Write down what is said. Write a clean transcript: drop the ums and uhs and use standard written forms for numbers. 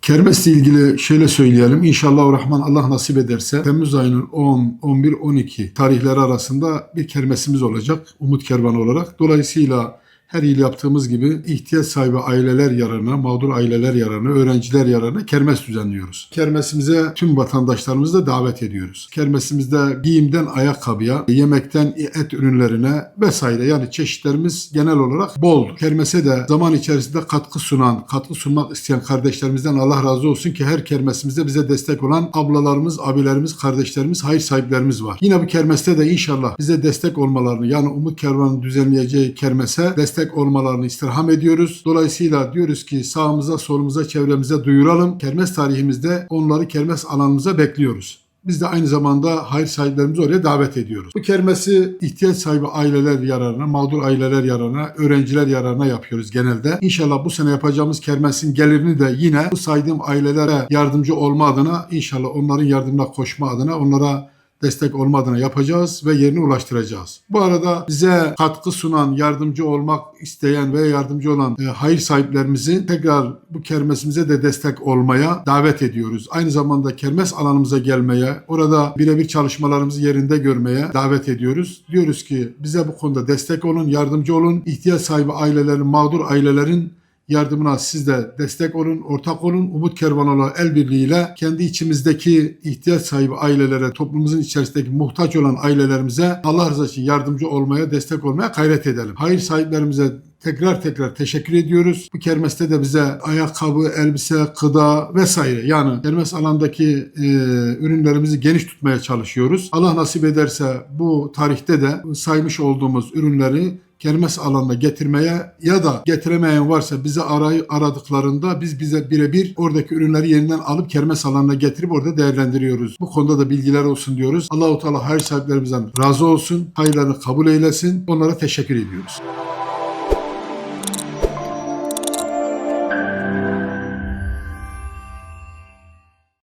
Kermesle ilgili şöyle söyleyelim. İnşallah Rahman Allah nasip ederse Temmuz ayının 10, 11, 12 tarihleri arasında bir kermesimiz olacak. Umut Kervanı olarak. Dolayısıyla her yıl yaptığımız gibi ihtiyaç sahibi aileler yararına, mağdur aileler yararına, öğrenciler yararına kermes düzenliyoruz. Kermesimize tüm vatandaşlarımızı da davet ediyoruz. Kermesimizde giyimden ayakkabıya, yemekten et ürünlerine vesaire yani çeşitlerimiz genel olarak boldur. Kermese de zaman içerisinde katkı sunmak isteyen kardeşlerimizden Allah razı olsun ki her kermesimizde bize destek olan ablalarımız, abilerimiz, kardeşlerimiz, hayır sahiplerimiz var. Yine bu kermeste de inşallah bize destek olmalarını yani Umut Kervanı'nın düzenleyeceği kermese destek olmalarını istirham ediyoruz. Dolayısıyla diyoruz ki sağımıza, solumuza, çevremize duyuralım. Kermes tarihimizde onları kermes alanımıza bekliyoruz. Biz de aynı zamanda hayır sahiplerimizi oraya davet ediyoruz. Bu kermesi ihtiyaç sahibi aileler yararına, mağdur aileler yararına, öğrenciler yararına yapıyoruz genelde. İnşallah bu sene yapacağımız kermesin gelirini de yine bu saydığım ailelere yardımcı olma adına, inşallah onların yardımına koşma adına, onlara destek olma adına yapacağız ve yerine ulaştıracağız. Bu arada bize katkı sunan, yardımcı olmak isteyen ve yardımcı olan hayır sahiplerimizi tekrar bu kermesimize de destek olmaya davet ediyoruz. Aynı zamanda kermes alanımıza gelmeye, orada birebir çalışmalarımızı yerinde görmeye davet ediyoruz. Diyoruz ki bize bu konuda destek olun, yardımcı olun. İhtiyaç sahibi ailelerin, mağdur ailelerin yardımına siz de destek olun, ortak olun. Umut Kervanı'la el birliğiyle kendi içimizdeki ihtiyaç sahibi ailelere, toplumumuzun içerisindeki muhtaç olan ailelerimize Allah rızası için yardımcı olmaya, destek olmaya gayret edelim. Hayır sahiplerimize tekrar teşekkür ediyoruz. Bu kermeste de bize ayakkabı, elbise, gıda vesaire yani kermes alandaki ürünlerimizi geniş tutmaya çalışıyoruz. Allah nasip ederse bu tarihte de saymış olduğumuz ürünleri kermes alanına getirmeye ya da getiremeyen varsa bize aradıklarında biz bize birebir oradaki ürünleri yeniden alıp kermes alanına getirip orada değerlendiriyoruz. Bu konuda da bilgiler olsun diyoruz. Allah-u Teala hayır sahiplerimizden razı olsun. Hayırlarını kabul eylesin. Onlara teşekkür ediyoruz.